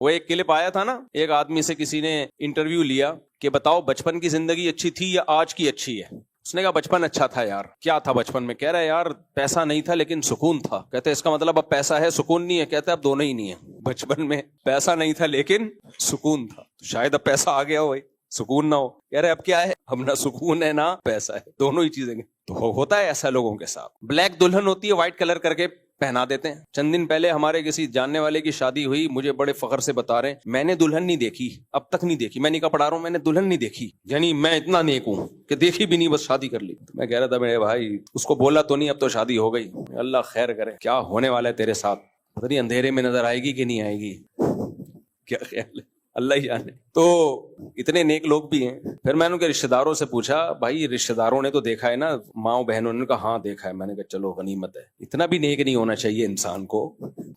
وہ ایک کلپ آیا تھا نا, ایک آدمی سے کسی نے انٹرویو لیا کہ بتاؤ بچپن کی زندگی اچھی تھی یا آج کی اچھی ہے. اس نے کہا بچپن اچھا تھا یار. کیا تھا بچپن میں؟ کہہ رہا ہے یار پیسہ نہیں تھا لیکن سکون تھا. کہتے اس کا مطلب اب پیسہ ہے سکون نہیں ہے؟ کہتے اب دونوں ہی نہیں ہے. بچپن میں پیسہ نہیں تھا لیکن سکون تھا, شاید اب پیسہ آ گیا ہو بھائی, سکون نہ ہو. کہہ رہے اب کیا ہے, اب نہ سکون ہے نہ پیسہ ہے, دونوں ہی چیزیں. تو ہوتا ہے ایسا لوگوں کے ساتھ. بلیک دلہن ہوتی ہے, وائٹ کلر کر کے پہنا دیتے ہیں. چند دن پہلے ہمارے کسی جاننے والے کی شادی ہوئی, مجھے بڑے فخر سے بتا رہے ہیں میں نے دلہن نہیں دیکھی, اب تک نہیں دیکھی. میں نکاح پڑھا رہا ہوں, میں نے دلہن نہیں دیکھی, یعنی میں اتنا نیک ہوں کہ دیکھی بھی نہیں, بس شادی کر لی. میں کہہ رہا تھا میرے بھائی اس کو بولا تو نہیں, اب تو شادی ہو گئی, اللہ خیر کرے. کیا ہونے والا ہے تیرے ساتھ پتہ نہیں, اندھیرے میں نظر آئے گی کہ نہیں آئے گی, کیا خیال ہے, اللہ ہی جانے. تو اتنے نیک لوگ بھی ہیں. پھر میں نے ان کے رشتہ داروں سے پوچھا بھائی رشتہ داروں نے تو دیکھا ہے نا, ماؤں بہنوں نے کہا ہاں دیکھا ہے. میں نے کہا چلو غنیمت ہے, اتنا بھی نیک نہیں ہونا چاہیے انسان کو.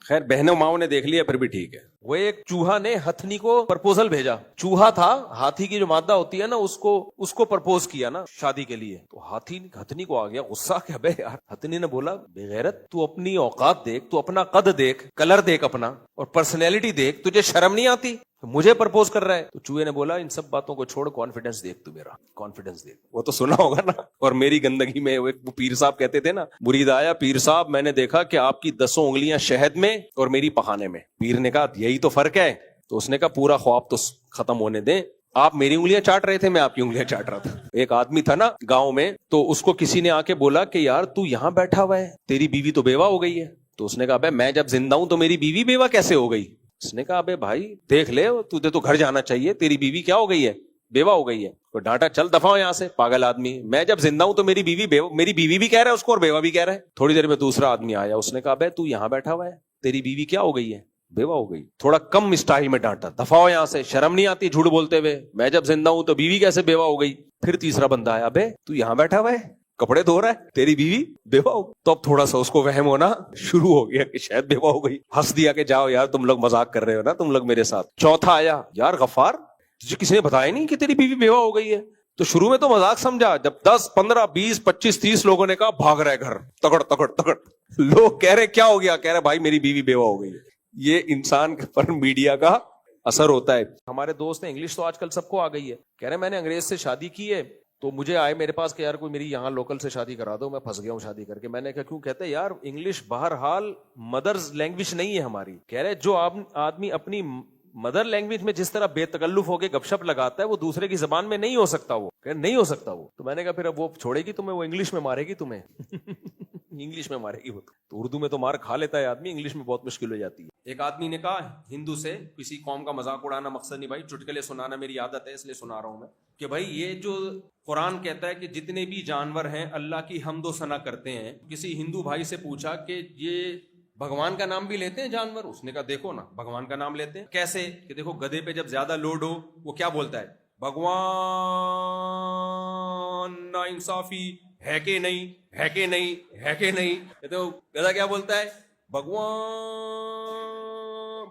خیر بہنوں ماؤں نے دیکھ لیا پھر بھی ٹھیک ہے. وہ ایک چوہا نے ہتھنی کو پرپوزل بھیجا. چوہا تھا, ہاتھی کی جو مادہ ہوتی ہے نا اس کو پرپوز کیا نا شادی کے لیے. تو ہتھنی کو آ گیا غصہ کہ بے یار. ہتھنی نے بولا بے غیرت, تو اپنی اوقات دیکھ, تو اپنا قد دیکھ, کلر دیکھ اپنا, اور پرسنالٹی دیکھ, تجھے شرم نہیں آتی مجھے پرپوز کر رہا ہے؟ تو چوہے نے بولا ان سب باتوں کو چھوڑ, کانفیڈنس دیکھ, تو میرا کانفیڈنس دیکھ. وہ تو سنا ہوگا نا. اور میری گندگی میں وہ پیر صاحب کہتے تھے نا, مرید آیا پیر صاحب میں نے دیکھا کہ آپ کی 10 انگلیاں شہد میں اور میری پخانے میں. پیر نے کہا یہی تو فرق ہے. تو اس نے کہا پورا خواب تو ختم ہونے دیں, آپ میری انگلیاں چاٹ رہے تھے, میں آپ کی انگلیاں چاٹ رہا تھا. ایک آدمی تھا نا گاؤں میں, تو اس کو کسی نے آ کے بولا کہ یار تو یہاں بیٹھا ہوا ہے, تیری بیوی تو بیوہ ہو گئی ہے. تو اس نے کہا میں جب زندہ ہوں تو میری بیوی بیوہ کیسے ہو گئی؟ اس نے کہا ابے بھائی دیکھ لے, تجھے تو گھر جانا چاہیے, تیری بیوی کیا ہو گئی ہے؟ بیوہ ہو گئی ہے. تو ڈانٹا چل دفعہ یہاں سے پاگل آدمی, میں جب زندہ ہوں تو میری بیوی بھی کہہ رہا ہے اس کو اور بیوہ بھی کہہ رہا ہے. تھوڑی دیر میں دوسرا آدمی آیا, اس نے کہا بے تو یہاں بیٹھا ہوا ہے, تیری بیوی کیا ہو گئی ہے؟ بیوہ ہو گئی. تھوڑا کم اسٹائل میں ڈانٹا, دفعہ یہاں سے, شرم نہیں آتی جھوٹ بولتے ہوئے, میں جب زندہ ہوں تو بیوی کیسے بیوہ ہو گئی؟ پھر تیسرا بندہ آیا, بے تو یہاں بیٹھا ہوا ہے, کپڑے دھو رہا ہے, تیری بیوی بیوہ ہو. تو اب تھوڑا سا اس کو وہم ہونا شروع ہو گیا کہ شاید بیوہ ہو گئی. ہنس دیا کہ جاؤ یار تم لوگ مذاق کر رہے ہو نا تم لوگ میرے ساتھ. چوتھا آیا, یار غفار تجھے کسی نے بتایا نہیں کہ تیری بیوی بیوہ ہو گئی ہے؟ تو شروع میں تو مذاق سمجھا, جب 10 15 20 25 30 لوگوں نے کہا بھاگ رہے گھر, تکڑ تکڑ تکڑ. لوگ کہہ رہے کیا ہو گیا؟ کہہ رہے بھائی میری بیوی بیوہ ہو گئی ہے. یہ انسان پر میڈیا کا اثر ہوتا ہے. ہمارے دوست ہیں, انگلش تو آج کل سب کو آ گئی ہے, کہہ رہے میں نے انگریز سے شادی کی ہے, تو مجھے آئے میرے پاس کہ یار کوئی میری یہاں لوکل سے شادی کرا دو, میں پھنس گیا ہوں شادی کر کے. میں نے کہا کیوں؟ کہتے یار انگلش بہرحال مدرز لینگویج نہیں ہے ہماری. کہہ رہے جو آدمی اپنی مدر لینگویج میں جس طرح بے تکلف ہو کے گپ شپ لگاتا ہے وہ دوسرے کی زبان میں نہیں ہو سکتا. وہ کہ نہیں ہو سکتا وہ. تو میں نے کہا پھر اب وہ چھوڑے گی تمہیں, وہ انگلش میں مارے گی تمہیں. انگلش میں مارے گی وہ تو اردو میں تو مار کھا لیتا ہے آدمی, انگلش میں بہت مشکل ہو جاتی ہے. ایک آدمی نے کہا ہندو سے, کسی قوم کا مذاق اڑانا مقصد نہیں بھائی, چٹکلے سنانا میری عادت ہے اس لیے سنا رہا ہوں میں, کہ بھائی یہ جو قرآن کہتا ہے کہ جتنے بھی جانور ہیں اللہ کی حمد و ثنا کرتے ہیں. کسی ہندو بھائی سے پوچھا کہ یہ بھگوان کا نام بھی لیتے ہیں جانور؟ اس نے کہا دیکھو نا بھگوان کا نام لیتے ہیں. کیسے؟ کہ دیکھو گدھے پہ جب زیادہ لوڈ ہو وہ کیا بولتا ہے؟ بھگوان نا انصافی ہے کہ نہیں, ہے کہ نہیں, ہے کہ نہیں. تو گدھا کیا بولتا ہے؟ بھگوان.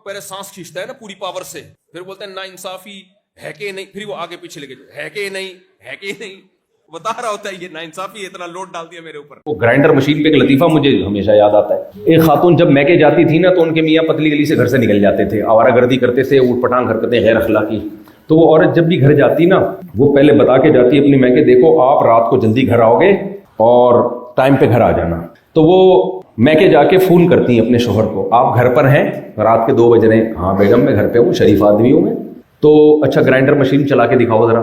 پہلے سانس کھینچتا ہے نا پوری پاور سے, پھر بولتا ہے نا انصافی ہے کہ نہیں, پھر وہ آگے پیچھے لے کے ہے کہ نہیں, ہے کہ نہیں, بتا رہا ہوتا ہے یہ نا انصافی اتنا لوڈ ڈال دیا میرے اوپر. وہ گرائنڈر مشین پہ ایک لطیفہ مجھے ہمیشہ یاد آتا ہے. ایک خاتون جب میکے جاتی تھی نا تو ان کے میاں پتلی گلی سے گھر سے نکل جاتے تھے, آوارہ گردی کرتے تھے, اوٹ پٹانگ حرکتیں غیر اخلاقی. تو وہ عورت جب بھی گھر جاتی نا وہ پہلے بتا کے جاتی اپنی میکے, دیکھو آپ رات کو جلدی گھر آؤ گے اور ٹائم پہ گھر آ جانا. تو وہ میکے جا کے فون کرتی ہیں اپنے شوہر کو, آپ گھر پر ہیں, رات کے 2 بج رہے ہیں. ہاں بیگم میں گھر پہ ہوں, شریف آدمی ہوں میں. تو اچھا گرائنڈر مشین چلا کے دکھاؤ ذرا.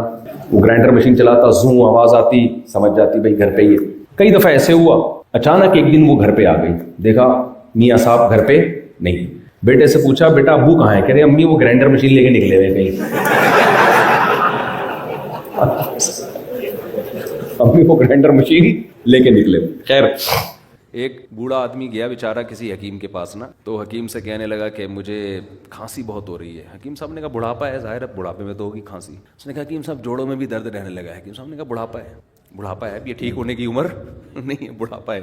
وہ گرائنڈر مشین چلاتا, زوں آواز آتی, سمجھ جاتی بھائی گھر پہ ہی ہے. کئی دفعہ ایسے ہوا, اچانک ایک دن وہ گھر پہ آ گئی, دیکھا میاں صاحب گھر پہ نہیں. بیٹے سے پوچھا بیٹا ابو کہاں ہے؟ کہہ رہے امی وہ گرائنڈر مشین لے کے نکلے ہوئے کہیں. امی وہ گرائنڈر مشین لے کے نکلے. خیر ایک بوڑھا آدمی گیا بیچارہ کسی حکیم کے پاس نا, تو حکیم سے کہنے لگا کہ مجھے کھانسی بہت ہو رہی ہے. حکیم صاحب نے کہا بڑھاپا ہے, ظاہر ہے بڑھاپے میں تو ہوگی کھانسی. اس نے کہا حکیم صاحب جوڑوں میں بھی درد رہنے لگا ہے. حکیم صاحب نے کہا بڑھاپا ہے. بڑھاپا ہے, اب یہ ٹھیک ہونے کی عمر نہیں ہے, بڑھاپا ہے.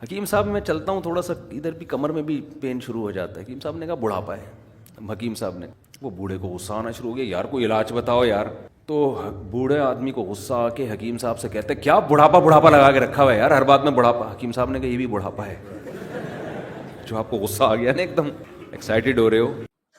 حکیم صاحب میں چلتا ہوں تھوڑا سا ادھر بھی کمر میں بھی پین شروع ہو جاتا ہے. حکیم صاحب نے کہا بڑھاپا ہے. حکیم صاحب نے, وہ بوڑھے کو غصہ آنا شروع ہو گیا, یار کوئی علاج بتاؤ یار. تو بوڑھے آدمی کو غصہ آ کے حکیم صاحب سے کہتے کیا بڑھاپا لگا کے رکھا ہوا ہے یار, ہر بات میں بڑھاپا. حکیم صاحب نے کہا یہ بھی بڑھاپا ہے. جو آپ کو غصہ آ گیا نا, ایک دم ایکسائٹیڈ ہو رہے ہو,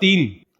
3,